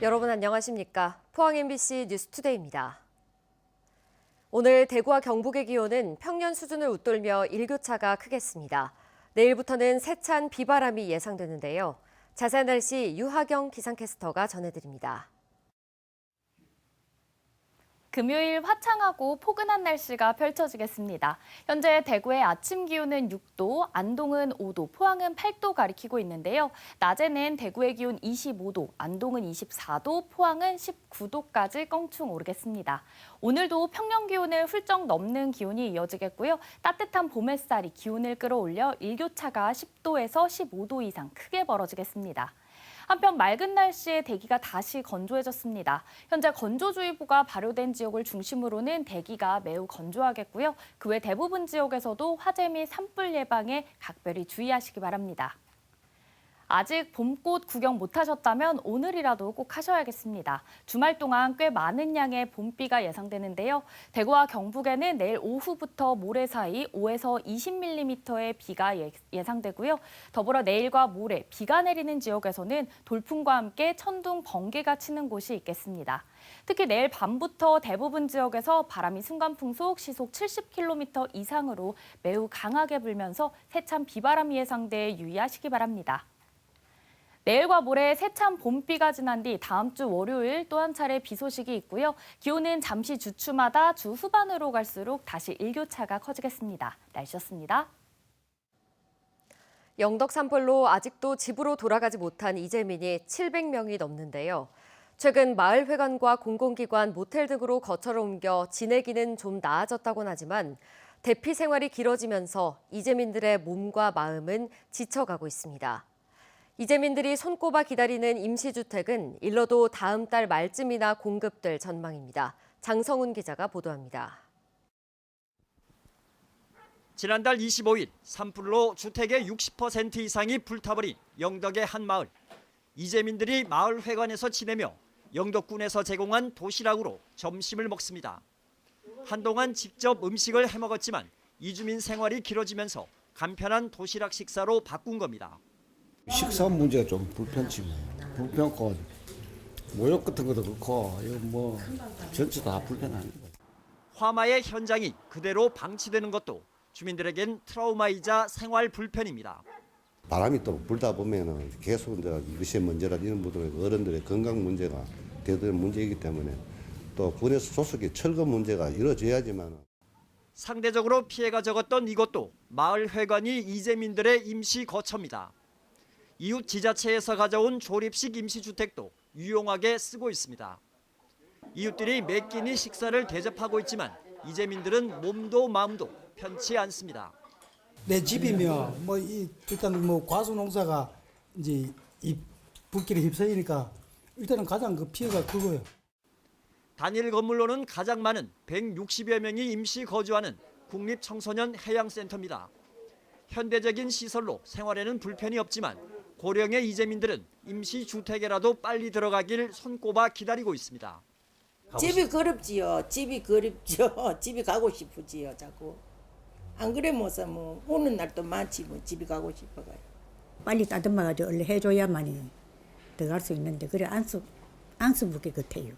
여러분 안녕하십니까? 포항 MBC 뉴스투데이입니다. 오늘 대구와 경북의 기온은 평년 수준을 웃돌며 일교차가 크겠습니다. 내일부터는 세찬 비바람이 예상되는데요. 자세한 날씨 유하경 기상캐스터가 전해드립니다. 금요일 화창하고 포근한 날씨가 펼쳐지겠습니다. 현재 대구의 아침 기온은 6도, 안동은 5도, 포항은 8도 가리키고 있는데요. 낮에는 대구의 기온 25도, 안동은 24도, 포항은 19도까지 껑충 오르겠습니다. 오늘도 평년 기온을 훌쩍 넘는 기온이 이어지겠고요. 따뜻한 봄 햇살이 기온을 끌어올려 일교차가 10도에서 15도 이상 크게 벌어지겠습니다. 한편 맑은 날씨에 대기가 다시 건조해졌습니다. 현재 건조주의보가 발효된 지역을 중심으로는 대기가 매우 건조하겠고요. 그 외 대부분 지역에서도 화재 및 산불 예방에 각별히 주의하시기 바랍니다. 아직 봄꽃 구경 못하셨다면 오늘이라도 꼭 하셔야겠습니다. 주말 동안 꽤 많은 양의 봄비가 예상되는데요. 대구와 경북에는 내일 오후부터 모레 사이 5에서 20mm의 비가 예상되고요. 더불어 내일과 모레 비가 내리는 지역에서는 돌풍과 함께 천둥, 번개가 치는 곳이 있겠습니다. 특히 내일 밤부터 대부분 지역에서 바람이 순간풍속 시속 70km 이상으로 매우 강하게 불면서 세찬 비바람이 예상돼 유의하시기 바랍니다. 내일과 모레 세찬 봄비가 지난 뒤 다음 주 월요일 또 한 차례 비 소식이 있고요. 기온은 잠시 주춤하다 주 후반으로 갈수록 다시 일교차가 커지겠습니다. 날씨였습니다. 영덕 산불로 아직도 집으로 돌아가지 못한 이재민이 700명이 넘는데요. 최근 마을회관과 공공기관, 모텔 등으로 거처를 옮겨 지내기는 좀 나아졌다곤 하지만 대피 생활이 길어지면서 이재민들의 몸과 마음은 지쳐가고 있습니다. 이재민들이 손꼽아 기다리는 임시주택은 일러도 다음 달 말쯤이나 공급될 전망입니다. 장성훈 기자가 보도합니다. 지난달 25일 산불로 주택의 60% 이상이 불타버린 영덕의 한 마을. 이재민들이 마을 회관에서 지내며 영덕군에서 제공한 도시락으로 점심을 먹습니다. 한동안 직접 음식을 해먹었지만 이주민 생활이 길어지면서 간편한 도시락 식사로 바꾼 겁니다. 식사 문제가 좀 불편치 뭐. 불편고 모욕 같은 것도 그렇고 이거 뭐 전체 다 불편한 거예요. 화마의 현장이 그대로 방치되는 것도 주민들에겐 트라우마이자 생활 불편입니다. 바람이 또 불다 보면은 계속 이제 이것이 문제라 이런 분들의 어른들의 건강 문제가 대단한 문제이기 때문에 또 군에서 조속히 철거 문제가 이루어져야지만. 상대적으로 피해가 적었던 이곳도 마을 회관이 이재민들의 임시 거처입니다. 이웃 지자체에서 가져온 조립식 임시주택도 유용하게 쓰고 있습니다. 이웃들이 매 끼니 식사를 대접하고 있지만 이재민들은 몸도 마음도 편치 않습니다. 내 집이면 일단 과수농사가 이제 이 불길에 휩싸이니까 일단은 가장 그 피해가 크고요. 단일 건물로는 가장 많은 160여 명이 임시 거주하는 국립청소년 해양센터입니다. 현대적인 시설로 생활에는 불편이 없지만 고령의 이재민들은 임시주택에라도 빨리 들어가길 손꼽아 기다리고 있습니다. 집이 그립지요. 집이 그립죠. 집이 가고 싶으지요. 자꾸. 안 그래 뭐 오는 날도 많지 뭐 집이 가고 싶어가요. 빨리 따뜻해가지고 얼른 해줘야만이 들어갈 수 있는데 그래 안쓰럽게 같아요.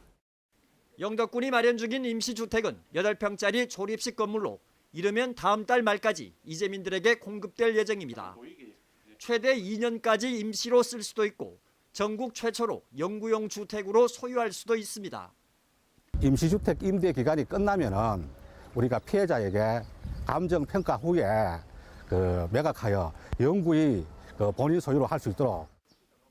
영덕군이 마련 중인 임시주택은 8평짜리 조립식 건물로 이르면 다음 달 말까지 이재민들에게 공급될 예정입니다. 최대 2년까지 임시로 쓸 수도 있고 전국 최초로 영구용 주택으로 소유할 수도 있습니다. 임시주택 임대 기간이 끝나면은 우리가 피해자에게 감정 평가 후에 매각하여 영구히 본인 소유로 할 수 있도록.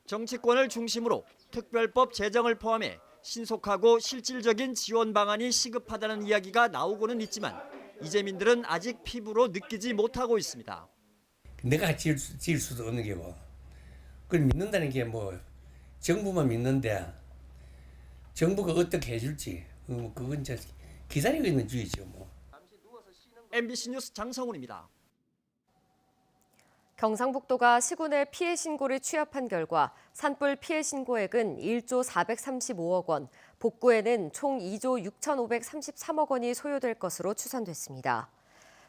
정치권을 중심으로 특별법 제정을 포함해 신속하고 실질적인 지원 방안이 시급하다는 이야기가 나오고는 있지만 이재민들은 아직 피부로 느끼지 못하고 있습니다. 내가 지을 수도 없는 게 뭐. 그걸 믿는다는 게 뭐 정부만 믿는데 정부가 어떻게 해줄지 그건 이제 기다리고 있는 주의죠 뭐. MBC 뉴스 장성훈입니다. 경상북도가 시군의 피해 신고를 취합한 결과 산불 피해 신고액은 1조 435억 원, 복구에는 총 2조 6,533억 원이 소요될 것으로 추산됐습니다.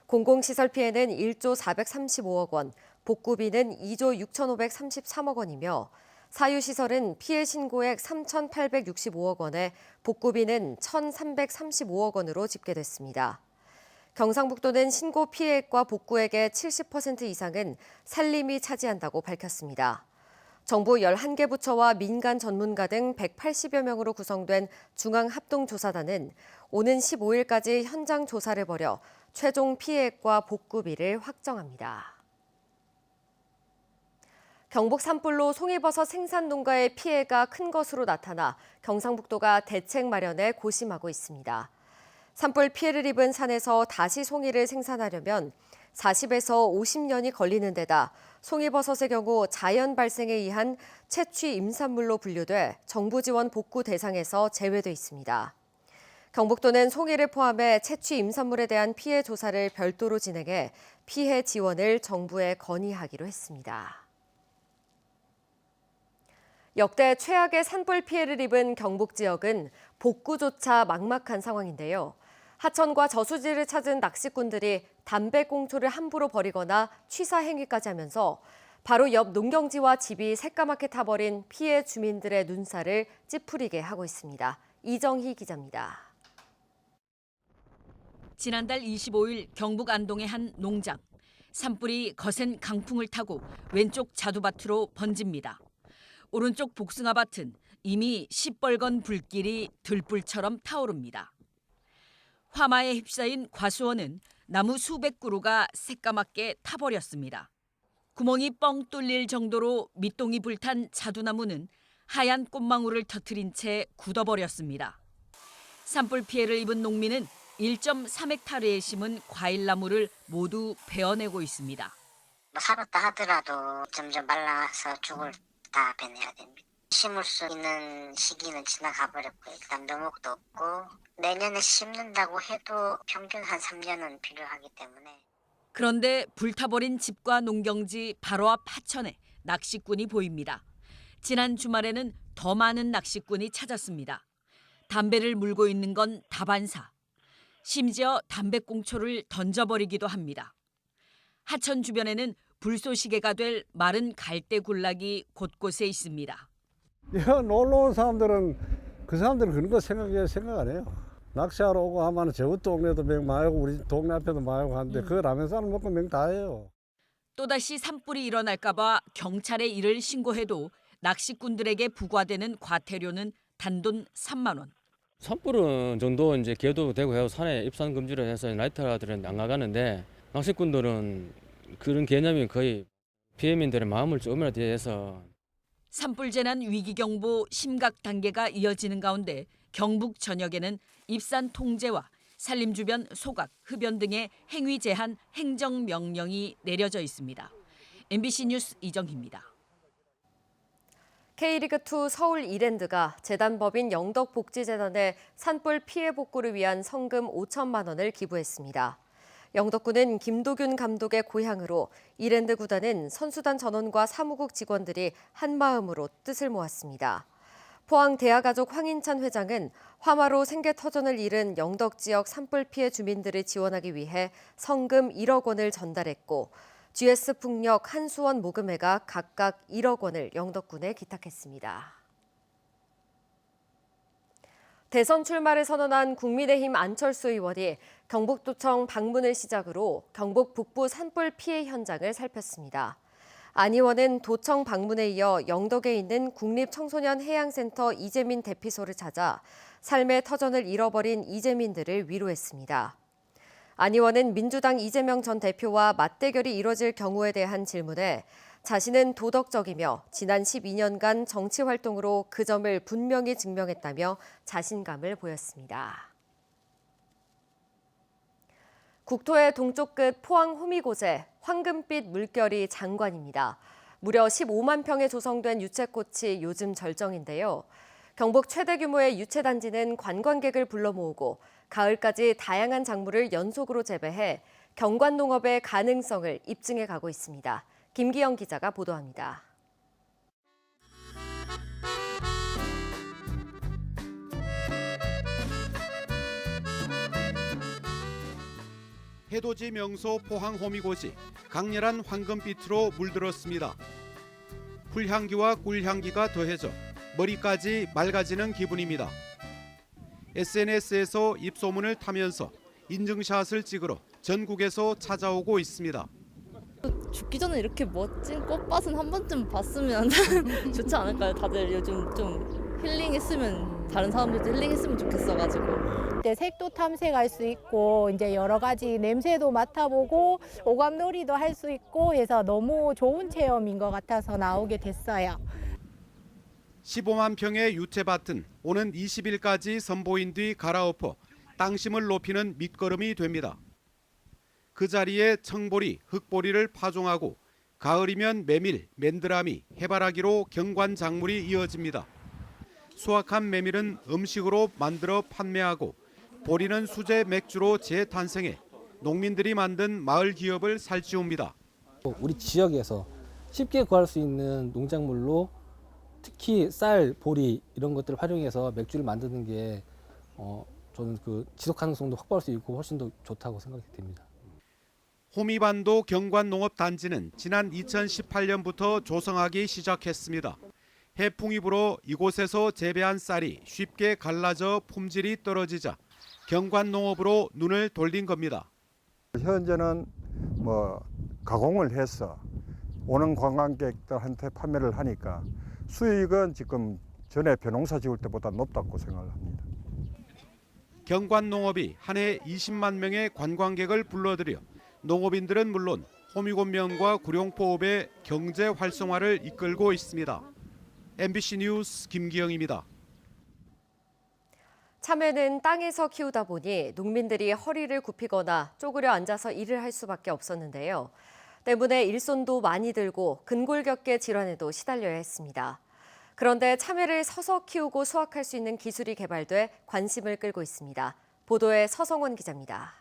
공공시설 피해는 1조 435억 원, 복구비는 2조 6,533억 원이며 사유시설은 피해 신고액 3,865억 원에 복구비는 1,335억 원으로 집계됐습니다. 경상북도는 신고 피해액과 복구액의 70% 이상은 산림이 차지한다고 밝혔습니다. 정부 11개 부처와 민간 전문가 등 180여 명으로 구성된 중앙합동조사단은 오는 15일까지 현장 조사를 벌여 최종 피해액과 복구비를 확정합니다. 경북 산불로 송이버섯 생산 농가의 피해가 큰 것으로 나타나 경상북도가 대책 마련에 고심하고 있습니다. 산불 피해를 입은 산에서 다시 송이를 생산하려면 40에서 50년이 걸리는 데다 송이버섯의 경우 자연 발생에 의한 채취 임산물로 분류돼 정부 지원 복구 대상에서 제외돼 있습니다. 경북도는 송이를 포함해 채취 임산물에 대한 피해 조사를 별도로 진행해 피해 지원을 정부에 건의하기로 했습니다. 역대 최악의 산불 피해를 입은 경북 지역은 복구조차 막막한 상황인데요. 하천과 저수지를 찾은 낚시꾼들이 담배꽁초를 함부로 버리거나 취사 행위까지 하면서 바로 옆 농경지와 집이 새까맣게 타버린 피해 주민들의 눈살을 찌푸리게 하고 있습니다. 이정희 기자입니다. 지난달 25일 경북 안동의 한 농장. 산불이 거센 강풍을 타고 왼쪽 자두밭으로 번집니다. 오른쪽 복숭아밭은 이미 시뻘건 불길이 들불처럼 타오릅니다. 화마에 휩싸인 과수원은 나무 수백 그루가 새까맣게 타버렸습니다. 구멍이 뻥 뚫릴 정도로 밑동이 불탄 자두나무는 하얀 꽃망울을 터뜨린 채 굳어버렸습니다. 산불 피해를 입은 농민은 1.3헥타르에 심은 과일나무를 모두 베어내고 있습니다. 살았다 하더라도 점점 말라서 죽을 다 베내야 됩니다. 심을 수 있는 시기는 지나가 버렸고 일단 너목도 없고 내년에 심는다고 해도 평균 한 3년은 필요하기 때문에. 그런데 불타버린 집과 농경지 바로 앞 하천에 낚시꾼이 보입니다. 지난 주말에는 더 많은 낚시꾼이 찾았습니다. 담배를 물고 있는 건 다반사. 심지어 담배꽁초를 던져버리기도 합니다. 하천 주변에는 불쏘시개가 될 마른 갈대 군락이 곳곳에 있습니다. 놀러 온 사람들은 그런 거 생각 안 해요. 낚시하러 오고 하면 저웃 동네도 명 많이 오고 우리 동네 앞에도 많이 오고 하는데 그 라면 사는 먹고 명 다 해요. 또다시 산불이 일어날까 봐 경찰에 이를 신고해도 낚시꾼들에게 부과되는 과태료는 단돈 3만 원. 산불은 정도 이제 계도되고 해서 산에 입산 금지를 해서 나이트들은 안 나가는데 낚시꾼들은 그런 개념이 거의 피해민들의 마음을 조금이라도 대해서. 산불 재난 위기 경보 심각 단계가 이어지는 가운데 경북 전역에는 입산 통제와 산림 주변 소각, 흡연 등의 행위 제한 행정 명령이 내려져 있습니다. MBC 뉴스 이정희입니다. K리그2 서울 이랜드가 재단법인 영덕복지재단에 산불 피해 복구를 위한 성금 5천만 원을 기부했습니다. 영덕구는 김도균 감독의 고향으로 이랜드 구단은 선수단 전원과 사무국 직원들이 한마음으로 뜻을 모았습니다. 포항 대하가족 황인찬 회장은 화마로 생계터전을 잃은 영덕 지역 산불 피해 주민들을 지원하기 위해 성금 1억 원을 전달했고 GS풍력 한수원 모금회가 각각 1억 원을 영덕군에 기탁했습니다. 대선 출마를 선언한 국민의힘 안철수 의원이 경북도청 방문을 시작으로 경북 북부 산불 피해 현장을 살폈습니다. 안 의원은 도청 방문에 이어 영덕에 있는 국립청소년해양센터 이재민 대피소를 찾아 삶의 터전을 잃어버린 이재민들을 위로했습니다. 안 의원은 민주당 이재명 전 대표와 맞대결이 이뤄질 경우에 대한 질문에 자신은 도덕적이며 지난 12년간 정치 활동으로 그 점을 분명히 증명했다며 자신감을 보였습니다. 국토의 동쪽 끝 포항 호미곶에 황금빛 물결이 장관입니다. 무려 15만 평에 조성된 유채꽃이 요즘 절정인데요. 경북 최대 규모의 유채단지는 관광객을 불러 모으고 가을까지 다양한 작물을 연속으로 재배해 경관농업의 가능성을 입증해 가고 있습니다. 김기영 기자가 보도합니다. 해돋이 명소 포항 호미곶이 강렬한 황금빛으로 물들었습니다. 풀향기와 꿀향기가 더해져 머리까지 맑아지는 기분입니다. SNS에서 입소문을 타면서 인증샷을 찍으러 전국에서 찾아오고 있습니다. 죽기 전에 이렇게 멋진 꽃밭은 한 번쯤 봤으면 좋지 않을까요? 다들 요즘 좀 힐링했으면, 다른 사람들도 힐링했으면 좋겠어가지고. 색도 탐색할 수 있고 이제 여러 가지 냄새도 맡아보고 오감놀이도 할 수 있고 해서 너무 좋은 체험인 것 같아서 나오게 됐어요. 15만 평의 유채밭은 오는 20일까지 선보인 뒤 갈아엎어 땅심을 높이는 밑거름이 됩니다. 그 자리에 청보리, 흑보리를 파종하고 가을이면 메밀, 맨드라미, 해바라기로 경관 작물이 이어집니다. 수확한 메밀은 음식으로 만들어 판매하고 보리는 수제 맥주로 재탄생해 농민들이 만든 마을 기업을 살찌웁니다. 우리 지역에서 쉽게 구할 수 있는 농작물로 특히 쌀, 보리 이런 것들을 활용해서 맥주를 만드는 게 저는 그 지속 가능성도 확보할 수 있고 훨씬 더 좋다고 생각이 됩니다. 호미반도 경관농업단지는 지난 2018년부터 조성하기 시작했습니다. 해풍이 불어 이곳에서 재배한 쌀이 쉽게 갈라져 품질이 떨어지자 경관농업으로 눈을 돌린 겁니다. 현재는 뭐 가공을 해서 오는 관광객들한테 판매를 하니까 수익은 지금 전에 벼농사 지을 때보다 높다고 생각을 합니다. 경관농업이 한 해 20만 명의 관광객을 불러들여 농업인들은 물론 호미곶면과 구룡포읍의 경제 활성화를 이끌고 있습니다. MBC 뉴스 김기영입니다. 참외는 땅에서 키우다 보니 농민들이 허리를 굽히거나 쪼그려 앉아서 일을 할 수밖에 없었는데요. 때문에 일손도 많이 들고 근골격계 질환에도 시달려야 했습니다. 그런데 참외를 서서 키우고 수확할 수 있는 기술이 개발돼 관심을 끌고 있습니다. 보도에 서성원 기자입니다.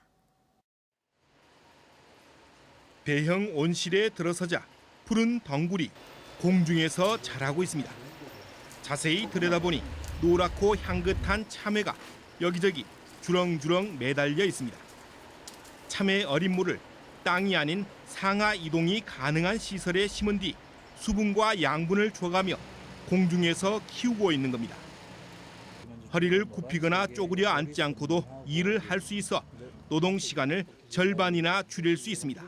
배형 온실에 들어서자 푸른 덩굴이 공중에서 자라고 있습니다. 자세히 들여다보니 노랗고 향긋한 참외가 여기저기 주렁주렁 매달려 있습니다. 참외 어린 물을 땅이 아닌 상하 이동이 가능한 시설에 심은 뒤 수분과 양분을 줘가며 공중에서 키우고 있는 겁니다. 허리를 굽히거나 쪼그려 앉지 않고도 일을 할 수 있어 노동 시간을 절반이나 줄일 수 있습니다.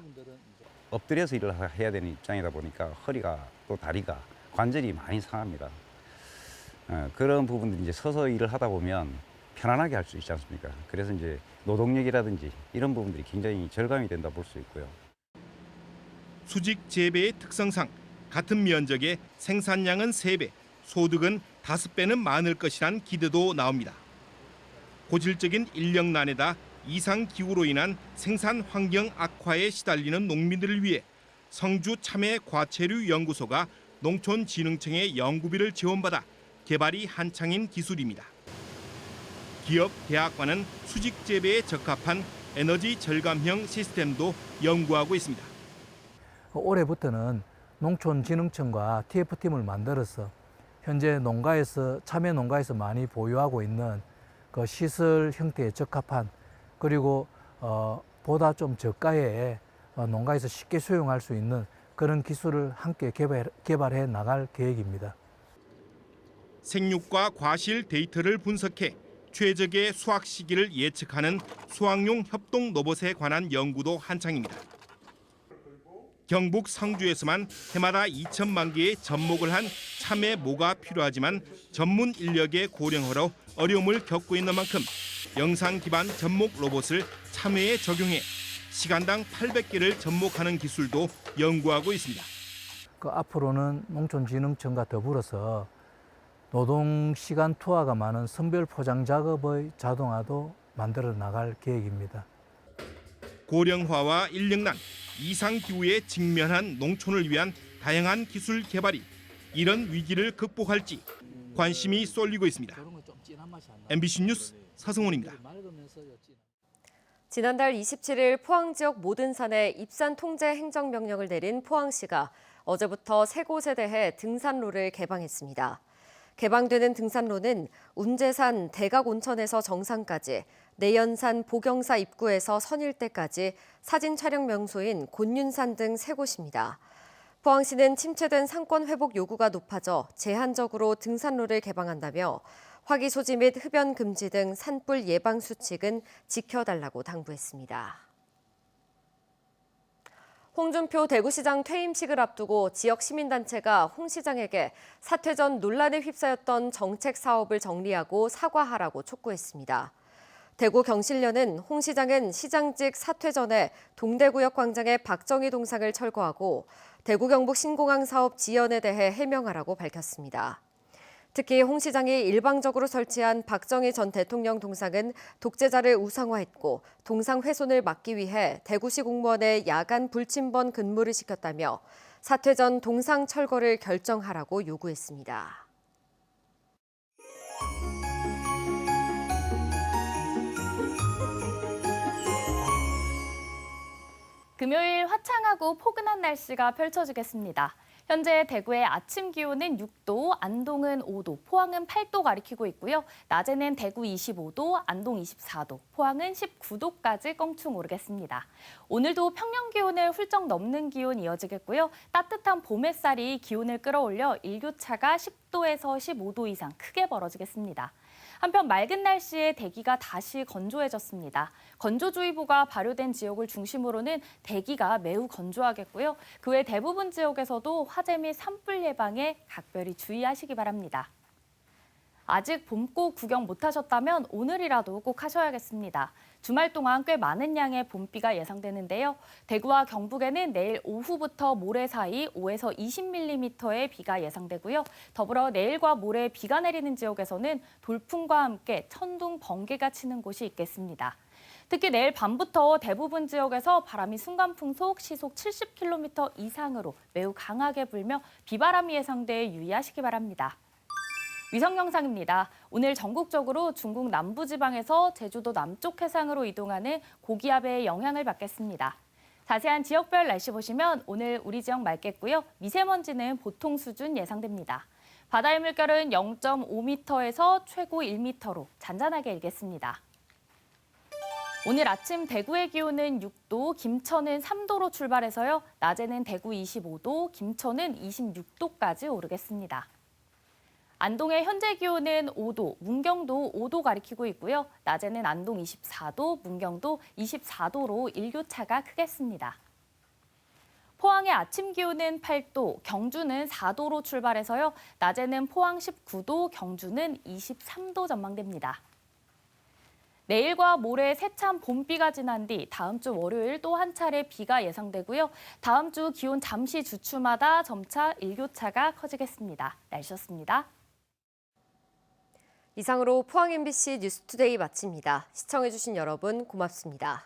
엎드려서 일을 해야 되는 입장이다 보니까 허리가 또 다리가 관절이 많이 상합니다. 그런 부분들이 이제 서서 일을 하다 보면 편안하게 할 수 있지 않습니까? 그래서 이제 노동력이라든지 이런 부분들이 굉장히 절감이 된다 볼 수 있고요. 수직 재배의 특성상 같은 면적의 생산량은 3배, 소득은 5배는 많을 것이란 기대도 나옵니다. 고질적인 인력난에다 이상 기후로 인한 생산 환경 악화에 시달리는 농민들을 위해 성주 참외 과체류 연구소가 농촌진흥청의 연구비를 지원받아 개발이 한창인 기술입니다. 기업, 대학과는 수직 재배에 적합한 에너지 절감형 시스템도 연구하고 있습니다. 올해부터는 농촌진흥청과 TF팀을 만들어서 현재 농가에서 참외 농가에서 많이 보유하고 있는 그 시설 형태에 적합한 그리고 보다 좀 저가에 농가에서 쉽게 수용할 수 있는 그런 기술을 함께 개발해 나갈 계획입니다. 생육과 과실 데이터를 분석해 최적의 수확 시기를 예측하는 수확용 협동 로봇에 관한 연구도 한창입니다. 경북 성주에서만 해마다 2천만 개의 접목을 한 참외 모가 필요하지만 전문 인력의 고령화로 어려움을 겪고 있는 만큼 영상 기반 접목 로봇을 참외에 적용해 시간당 800개를 접목하는 기술도 연구하고 있습니다. 앞으로는 농촌진흥청과 더불어서 노동시간 투하가 많은 선별 포장 작업의 자동화도 만들어 나갈 계획입니다. 고령화와 인력난, 이상기후에 직면한 농촌을 위한 다양한 기술 개발이 이런 위기를 극복할지 관심이 쏠리고 있습니다. MBC 뉴스 서승훈입니다. 지난달 27일 포항 지역 모든 산에 입산 통제 행정명령을 내린 포항시가 어제부터 세 곳에 대해 등산로를 개방했습니다. 개방되는 등산로는 운제산 대각온천에서 정상까지, 내연산 보경사 입구에서 선일대까지, 사진 촬영 명소인 곤윤산 등 세 곳입니다. 포항시는 침체된 상권 회복 요구가 높아져 제한적으로 등산로를 개방한다며 화기 소지 및 흡연 금지 등 산불 예방 수칙은 지켜달라고 당부했습니다. 홍준표 대구시장 퇴임식을 앞두고 지역 시민단체가 홍 시장에게 사퇴 전 논란에 휩싸였던 정책 사업을 정리하고 사과하라고 촉구했습니다. 대구 경실련은 홍 시장은 시장직 사퇴 전에 동대구역 광장에 박정희 동상을 철거하고 대구 경북 신공항 사업 지연에 대해 해명하라고 밝혔습니다. 특히 홍 시장이 일방적으로 설치한 박정희 전 대통령 동상은 독재자를 우상화했고 동상 훼손을 막기 위해 대구시 공무원의 야간 불침번 근무를 시켰다며 사퇴 전 동상 철거를 결정하라고 요구했습니다. 금요일 화창하고 포근한 날씨가 펼쳐지겠습니다. 현재 대구의 아침 기온은 6도, 안동은 5도, 포항은 8도 가리키고 있고요. 낮에는 대구 25도, 안동 24도, 포항은 19도까지 껑충 오르겠습니다. 오늘도 평년 기온을 훌쩍 넘는 기온 이어지겠고요. 따뜻한 봄 햇살이 기온을 끌어올려 일교차가 10도에서 15도 이상 크게 벌어지겠습니다. 한편 맑은 날씨에 대기가 다시 건조해졌습니다. 건조주의보가 발효된 지역을 중심으로는 대기가 매우 건조하겠고요. 그 외 대부분 지역에서도 화재 및 산불 예방에 각별히 주의하시기 바랍니다. 아직 봄꽃 구경 못하셨다면 오늘이라도 꼭 하셔야겠습니다. 주말 동안 꽤 많은 양의 봄비가 예상되는데요. 대구와 경북에는 내일 오후부터 모레 사이 5에서 20mm의 비가 예상되고요. 더불어 내일과 모레 비가 내리는 지역에서는 돌풍과 함께 천둥, 번개가 치는 곳이 있겠습니다. 특히 내일 밤부터 대부분 지역에서 바람이 순간풍속 시속 70km 이상으로 매우 강하게 불며 비바람이 예상돼 유의하시기 바랍니다. 위성 영상입니다. 오늘 전국적으로 중국 남부지방에서 제주도 남쪽 해상으로 이동하는 고기압의 영향을 받겠습니다. 자세한 지역별 날씨 보시면 오늘 우리 지역 맑겠고요. 미세먼지는 보통 수준 예상됩니다. 바다의 물결은 0.5m에서 최고 1m로 잔잔하게 일겠습니다. 오늘 아침 대구의 기온은 6도, 김천은 3도로 출발해서요. 낮에는 대구 25도, 김천은 26도까지 오르겠습니다. 안동의 현재 기온은 5도, 문경도 5도 가리키고 있고요. 낮에는 안동 24도, 문경도 24도로 일교차가 크겠습니다. 포항의 아침 기온은 8도, 경주는 4도로 출발해서요. 낮에는 포항 19도, 경주는 23도 전망됩니다. 내일과 모레 세찬 봄비가 지난 뒤 다음 주 월요일 또 한 차례 비가 예상되고요. 다음 주 기온 잠시 주춤하다 점차 일교차가 커지겠습니다. 날씨였습니다. 이상으로 포항 MBC 뉴스투데이 마칩니다. 시청해주신 여러분 고맙습니다.